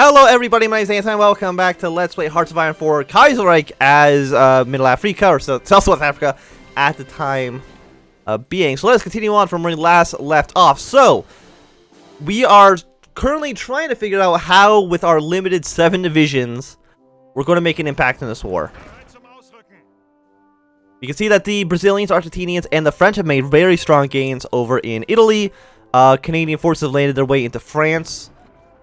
Hello everybody, my name is Anthony, and welcome back to Let's Play Hearts of Iron 4 Kaiserreich as Mittelafrika, or South Africa at the time being. So let's continue on from where we last left off. So, we are currently trying to figure out how, with our limited 7 divisions, we're going to make an impact in this war. You can see that the Brazilians, Argentinians, and the French have made very strong gains over in Italy. Canadian forces have landed their way into France.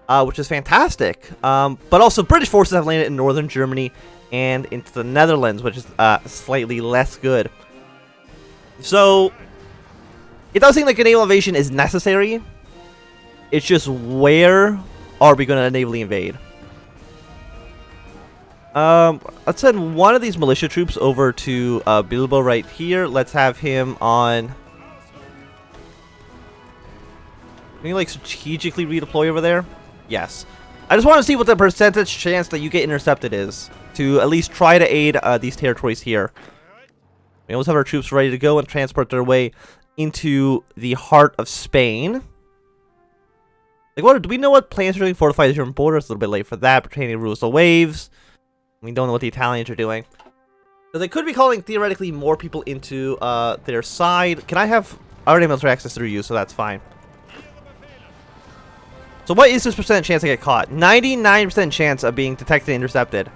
Which is fantastic. But also British forces have landed in northern Germany and into the Netherlands, which is slightly less good. So, it does seem like a naval invasion is necessary. It's just where are we going to navally invade? Let's send one of these militia troops over to Bilbo right here. Let's have him on... Can you like strategically redeploy over there? Yes. I just want to see what the percentage chance that you get intercepted is, to at least try to aid these territories here. We always have our troops ready to go and transport their way into the heart of Spain. Like, what do we know what plans are doing? Fortify the German border. It's a little bit late for that. Pertaining rules of waves. We don't know what the Italians are doing. So they could be calling theoretically more people into their side. Can I have... I already have military access through you, so that's fine. So what is this percent chance I get caught? 99% chance of being detected and intercepted.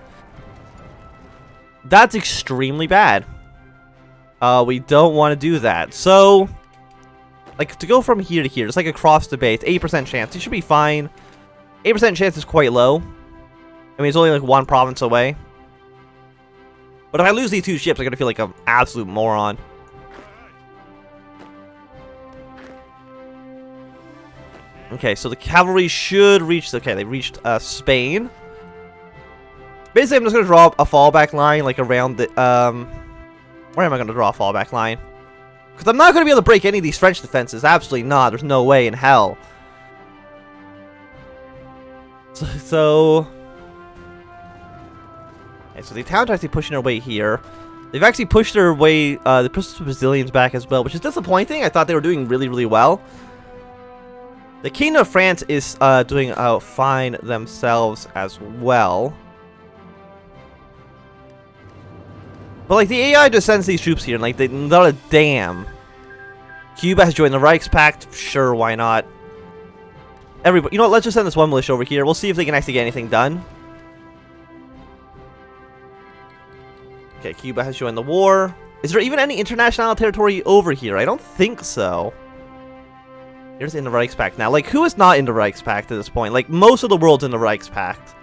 That's extremely bad. We don't want to do that. So, like, to go from here to here, just like across the base, 8% chance. You should be fine. 8% chance is quite low. I mean, it's only like one province away. But if I lose these 2 ships, I'm going to feel like an absolute moron. Okay, so the cavalry should reach... Okay, they reached Spain. Basically, I'm just going to draw a fallback line, like, around the... Where am I going to draw a fallback line? Because I'm not going to be able to break any of these French defenses. Absolutely not. There's no way in hell. So the Italians are actually pushing their way here. They've actually pushed their way... they pushed the Brazilians back as well, which is disappointing. I thought they were doing really, really well. The Kingdom of France is doing fine themselves as well. But, like, the AI just sends these troops here, and, like, they not a damn. Cuba has joined the Reichspakt. Sure, why not? Everybody, you know what? Let's just send this one militia over here. We'll see if they can actually get anything done. Okay, Cuba has joined the war. Is there even any international territory over here? I don't think so. Here's in the Reichspakt now. Like, who is not in the Reichspakt at this point? Like, most of the world's in the Reichspakt.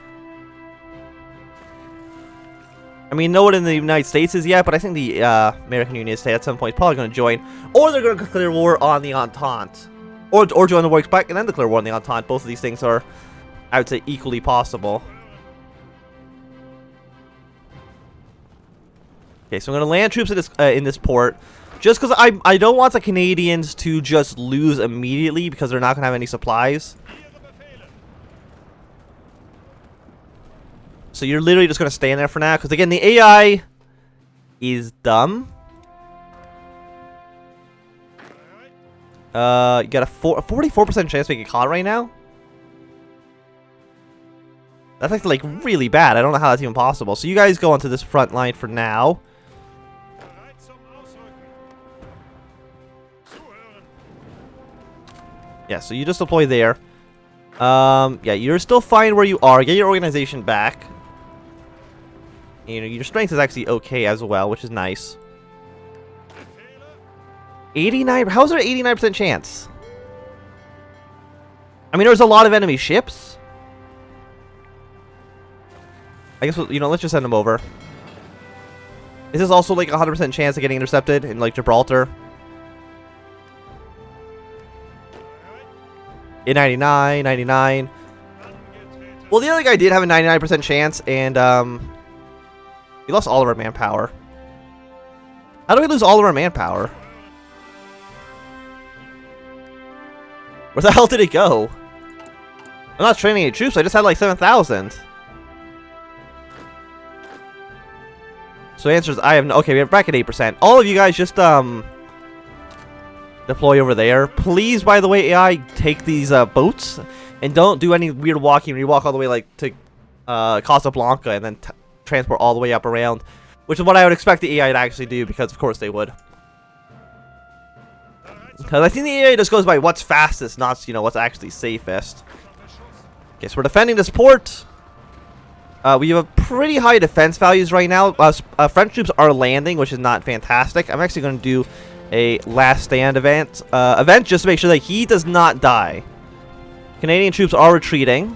I mean, no one in the United States is yet, but I think the American Union State at some point is probably going to join. Or they're going to declare war on the Entente. Or join the Reichspakt and then declare war on the Entente. Both of these things are, I would say, equally possible. Okay, so I'm going to land troops in this port. Just because I don't want the Canadians to just lose immediately because they're not going to have any supplies. So you're literally just going to stand there for now. Because again, the AI is dumb. You got a 44% chance to get caught right now. That's actually like really bad. I don't know how that's even possible. So you guys go onto this front line for now. Yeah, so you just deploy there. Yeah, you're still fine where you are. Get your organization back. You know, your strength is actually okay as well, which is nice. 89... How is there an 89% chance? I mean, there's a lot of enemy ships. I guess, you know, let's just send them over. Is this also like a 100% chance of getting intercepted in, like, Gibraltar? 99, 99. Well, the other guy did have a 99% chance, and we lost all of our manpower. How do we lose all of our manpower? Where the hell did it go? I'm not training any troops. I just had like 7,000. So the answer is I have no... Okay, we have back at 8%. All of you guys just deploy over there. Please, by the way, AI, take these boats And don't do any weird walking where you walk all the way like to Casablanca and then transport all the way up around. Which is what I would expect the AI to actually do, because of course they would. Because I think the AI just goes by what's fastest, not, you know, what's actually safest. Okay, so we're defending this port. We have pretty high defense values right now. French troops are landing, which is not fantastic. I'm actually going to do a last stand event just to make sure that he does not die. Canadian troops are retreating.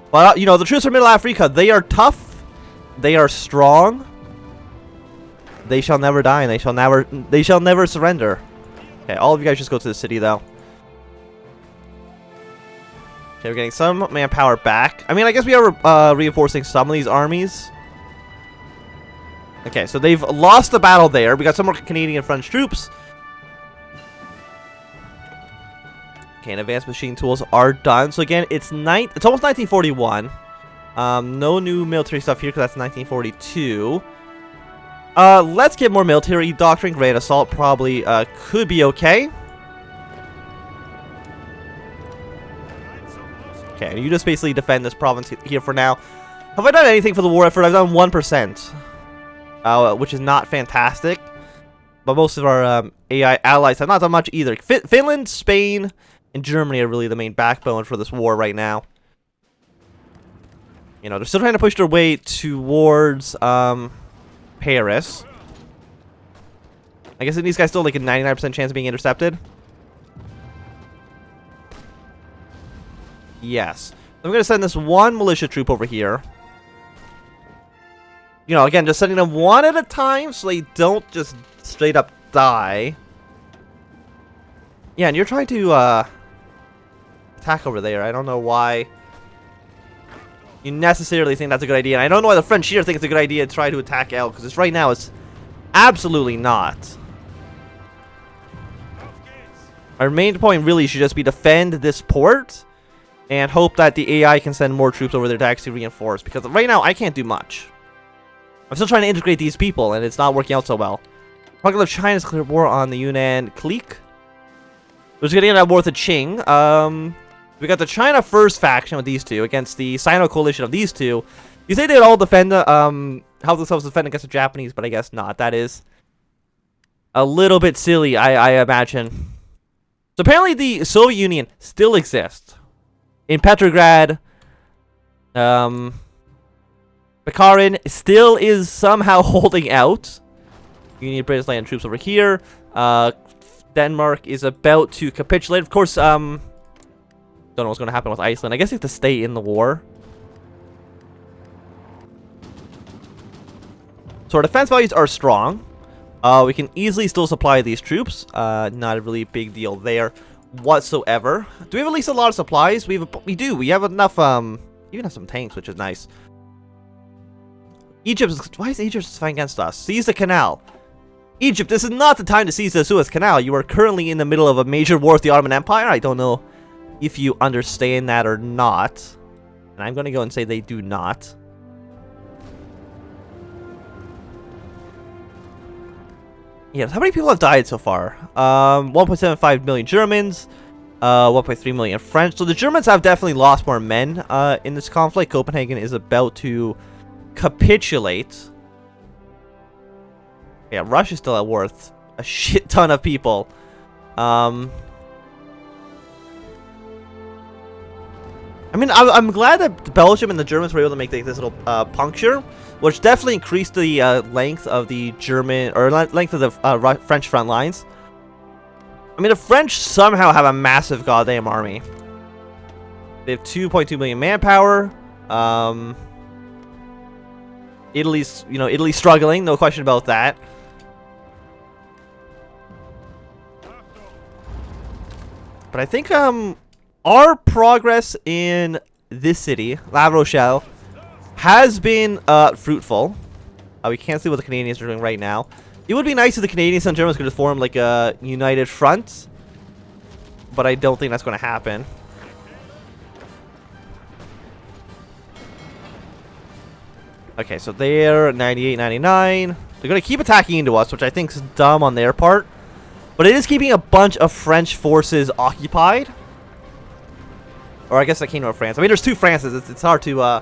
But, you know, the troops from Mittelafrika, they are tough. They are strong. They shall never die, and they shall never surrender. Okay, all of you guys just go to the city, though. Okay, we're getting some manpower back. I mean, I guess we are reinforcing some of these armies. Okay, so they've lost the battle there. We got some more Canadian and French troops. Okay, and advanced machine tools are done. So again, it's almost 1941. No new military stuff here because that's 1942. Let's get more military doctrine. Grand assault probably could be okay. Okay, you just basically defend this province here for now. Have I done anything for the war effort? I've done 1%, which is not fantastic. But most of our AI allies have not done much either. Finland, Spain, and Germany are really the main backbone for this war right now. You know, they're still trying to push their way towards Paris. I guess these guys still like a 99% chance of being intercepted. Yes. I'm going to send this one militia troop over here. You know, again, just sending them one at a time so they don't just straight up die. Yeah, and you're trying to attack over there. I don't know why you necessarily think that's a good idea. And I don't know why the French here think it's a good idea to try to attack L, because right now it's absolutely not. Our main point really should just be defend this port and hope that the AI can send more troops over there to actually reinforce, because right now I can't do much. I'm still trying to integrate these people and it's not working out so well. Republic of China's declared war on the Yunnan clique. We're just getting at war with the Qing. We got the China First faction with these two against the Sino coalition of these two. You say they'd all defend, help themselves defend against the Japanese, but I guess not. That is a little bit silly, I imagine. So apparently the Soviet Union still exists. In Petrograd, Bukharin still is somehow holding out. You need British land troops over here. Denmark is about to capitulate. Of course, don't know what's going to happen with Iceland. I guess you have to stay in the war. So our defense values are strong. We can easily still supply these troops. Not a really big deal there whatsoever. Do we have at least a lot of supplies? We do. We have enough. Even have some tanks, which is nice. Egypt. Why is Egypt fighting against us? Seize the canal. Egypt, this is not the time to seize the Suez Canal. You are currently in the middle of a major war with the Ottoman Empire. I don't know if you understand that or not. And I'm going to go and say they do not. Yes, how many people have died so far? 1.75 million Germans, 1.3 million French. So the Germans have definitely lost more men in this conflict. Copenhagen is about to capitulate. Yeah, Russia's still at war with a shit ton of people. I mean, I'm glad that Belgium and the Germans were able to make this little puncture, which definitely increased the length of the German, or length of the French front lines. I mean, the French somehow have a massive goddamn army. They have 2.2 million manpower. Italy's struggling, no question about that. But I think our progress in this city, La Rochelle, has been fruitful. We can't see what the Canadians are doing right now. It would be nice if the Canadians and Germans could just form like a united front, but I don't think that's going to happen. Okay, so they're 98, 99. They're going to keep attacking into us, which I think is dumb on their part. But it is keeping a bunch of French forces occupied. Or I guess the Kingdom of France. I mean, there's 2 Frances. It's hard to...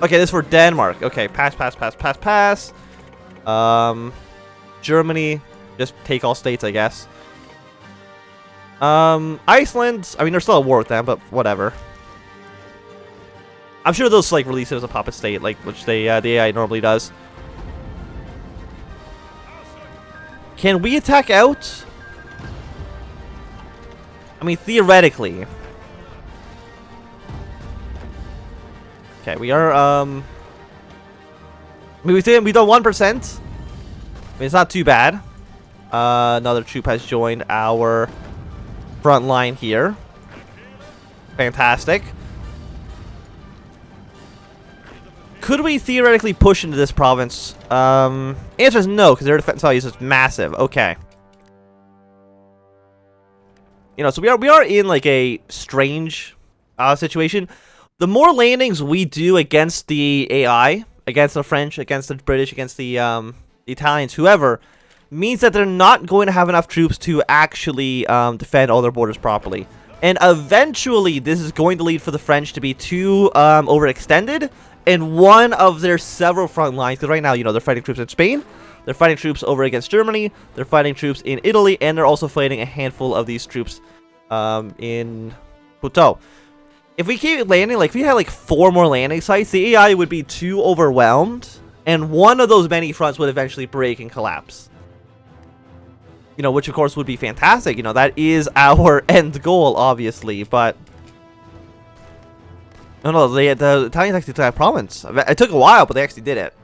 Okay, this is for Denmark. Okay, pass, pass, pass, pass, pass. Germany. Just take all states, I guess. Iceland. I mean, they're still at war with them, but whatever. I'm sure they'll like release it as a puppet state, like which they the AI normally does. Can we attack out? I mean, theoretically. Okay, we are I mean, we've done 1%. I mean, it's not too bad. Another troop has joined our front line here. Fantastic. Could we theoretically push into this province? Answer is no, because their defense value is massive. Okay. You know, so we are in like a strange situation. The more landings we do against the AI, against the French, against the British, against the Italians, whoever, means that they're not going to have enough troops to actually defend all their borders properly. And eventually, this is going to lead for the French to be too overextended in one of their several front lines. Because right now, you know, they're fighting troops in Spain, they're fighting troops over against Germany, they're fighting troops in Italy, and they're also fighting a handful of these troops in Puteaux. If we keep landing, like if we had like 4 more landing sites, the AI would be too overwhelmed, and one of those many fronts would eventually break and collapse. You know, which of course would be fantastic. You know, that is our end goal, obviously, but... No, the Italians actually took that province. It took a while, but they actually did it.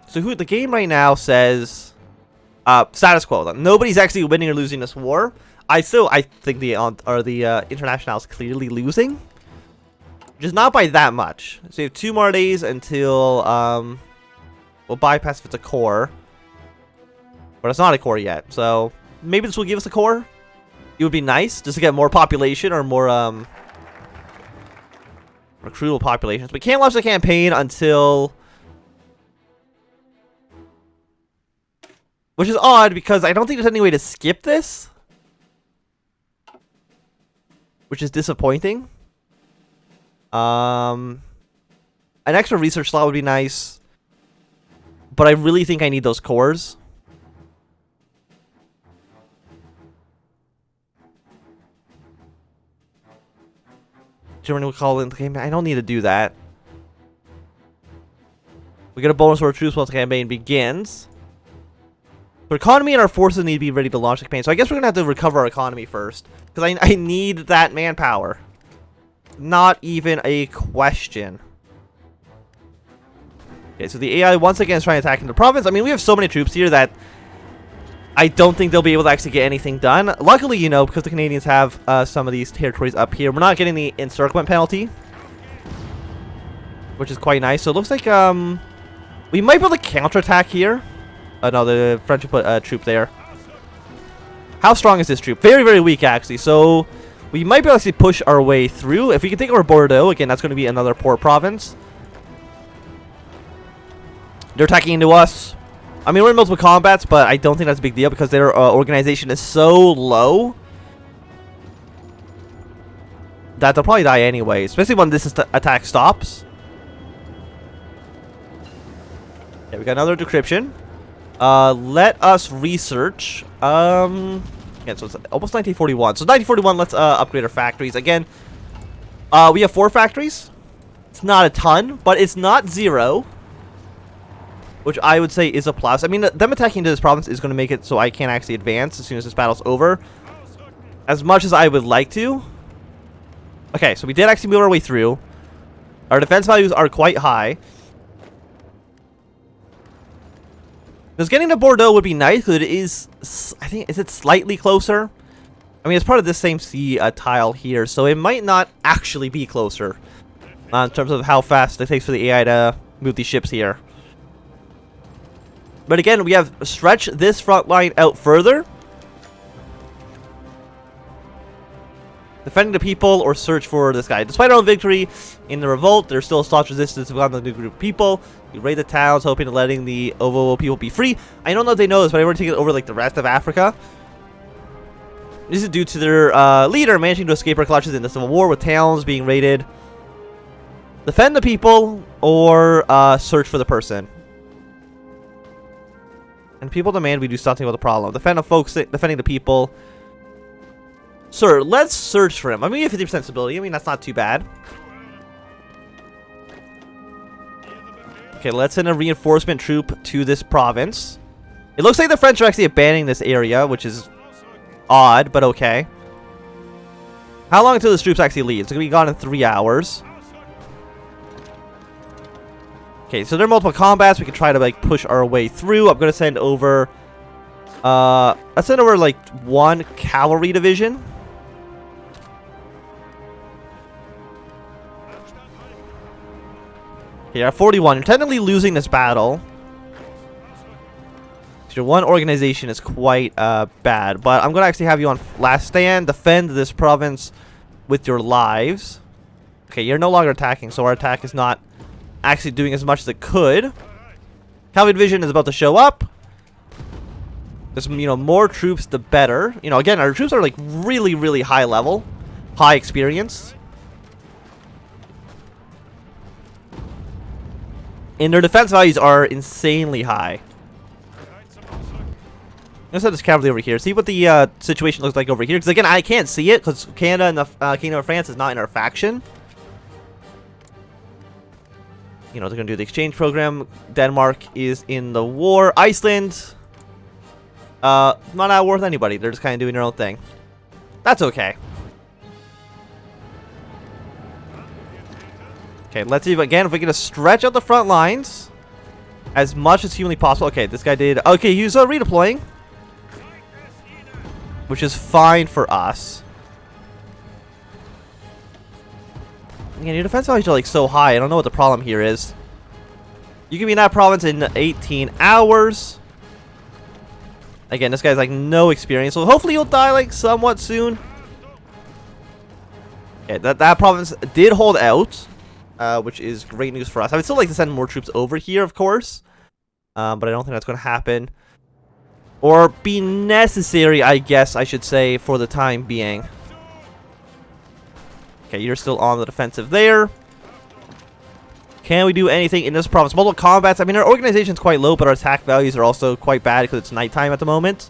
So the game right now says... status quo. Nobody's actually winning or losing this war. I think the International is clearly losing. Just not by that much. So you have 2 more days until... we'll bypass if it's a core. But it's not a core yet. So maybe this will give us a core. It would be nice just to get more population or more recruitable populations. We can't launch the campaign until... Which is odd because I don't think there's any way to skip this. Which is disappointing. An extra research slot would be nice. But I really think I need those cores. Germany will call in the campaign. I don't need to do that. We get a bonus for our troops once the campaign begins. Our economy and our forces need to be ready to launch the campaign. So I guess we're going to have to recover our economy first. Because I need that manpower. Not even a question. Okay, so the AI once again is trying to attack into the province. I mean, we have so many troops here that I don't think they'll be able to actually get anything done. Luckily, you know, because the Canadians have some of these territories up here, we're not getting the encirclement penalty. Which is quite nice. So it looks like we might be able to counterattack here. No, the French put a troop there. How strong is this troop? Very, very weak, actually. So we might be able to actually push our way through. If we can take over Bordeaux, again, that's going to be another poor province. They're attacking into us. I mean, we're in multiple combats, but I don't think that's a big deal because their organization is so low that they'll probably die anyway, especially when this attack stops. Okay, we got another decryption. Let us research. Yeah, so it's almost 1941. So 1941, let's upgrade our factories. Again, we have 4 factories. It's not a ton, but it's not 0. Which I would say is a plus. I mean, them attacking into this province is going to make it so I can't actually advance as soon as this battle's over. As much as I would like to. Okay, so we did actually move our way through. Our defense values are quite high. Because getting to Bordeaux would be nice, because it is, I think, is it slightly closer? I mean, it's part of this same sea tile here, so it might not actually be closer. In terms of how fast it takes for the AI to move these ships here. But again, we have stretched this front line out further. Defending the people or search for this guy. Despite our own victory in the revolt, there's still a staunch resistance to the new group of people. We raid the towns, hoping to letting the OVO people be free. I don't know if they know this, but I've already taken over like the rest of Africa. This is due to their leader managing to escape our clutches in the civil war, with towns being raided. Defend the people or search for the person. And people demand we do something about the problem. Defend the folks, defending the people. Sir, let's search for him. I mean, we have 50% stability. I mean, that's not too bad. Okay, let's send a reinforcement troop to this province. It looks like the French are actually abandoning this area, which is odd, but okay. How long until this troops actually leave? It's going to be gone in 3 hours. Okay, so there are multiple combats. We can try to, like, push our way through. I'm going to send over... let's send over, like, 1 cavalry division. Yeah, 41. You're technically losing this battle. Your one organization is quite bad, but I'm going to actually have you on last stand. Defend this province with your lives. Okay, you're no longer attacking, so our attack is not actually doing as much as it could. Cavalry division is about to show up. There's, you know, more troops, the better. You know, again, our troops are like really, really high level, high experience. And their defense values are insanely high. Let's set this cavalry over here. See what the situation looks like over here. Because again, I can't see it because Canada and the Kingdom of France is not in our faction. You know, they're going to do the exchange program. Denmark is in the war. Iceland, not worth anybody. They're just kind of doing their own thing. That's okay. Okay, let's see if, again, if we can just stretch out the front lines as much as humanly possible. Okay, this guy did... Okay, he was redeploying, which is fine for us. Again, your defense values are like so high. I don't know what the problem here is. You can be in that province in 18 hours. Again, this guy's like no experience, so hopefully he'll die like somewhat soon. Okay, that province did hold out, which is great news for us. I would still like to send more troops over here, of course, but I don't think that's going to happen. Or be necessary, I guess I should say, for the time being. Okay, you're still on the defensive there. Can we do anything in this province? Multiple combats. I mean, our organization's quite low, but our attack values are also quite bad because it's nighttime at the moment.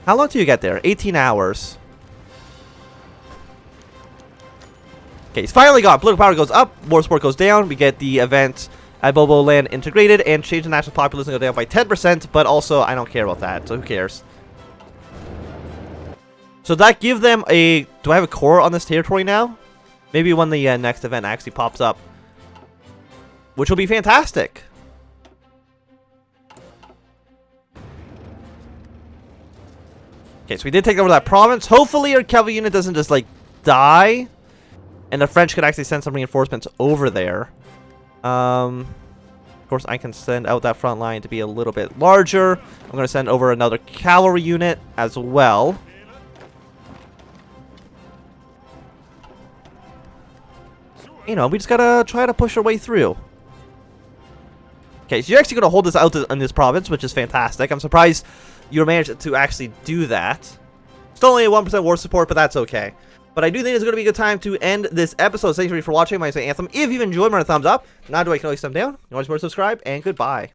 How long do you get there? 18 hours. Okay, he's finally got. Political power goes up, war support goes down. We get the event at Bobo Land integrated and change the national population go down by 10%, but also I don't care about that, so who cares? So that give them a... Do I have a core on this territory now? Maybe when the next event actually pops up, which will be fantastic. Okay, so we did take over that province. Hopefully our cavalry unit doesn't just like die, and the French could actually send some reinforcements over there. Of course, I can send out that front line to be a little bit larger. I'm going to send over another cavalry unit as well. You know, we just got to try to push our way through. Okay, so you're actually going to hold this out in this province, which is fantastic. I'm surprised you managed to actually do that. Still only a 1% war support, but that's okay. But I do think it's going to be a good time to end this episode. Thank you for watching. My name is Anthem. If you've enjoyed, run a thumbs up. Now do I can always thumb down. You always want to subscribe, and goodbye.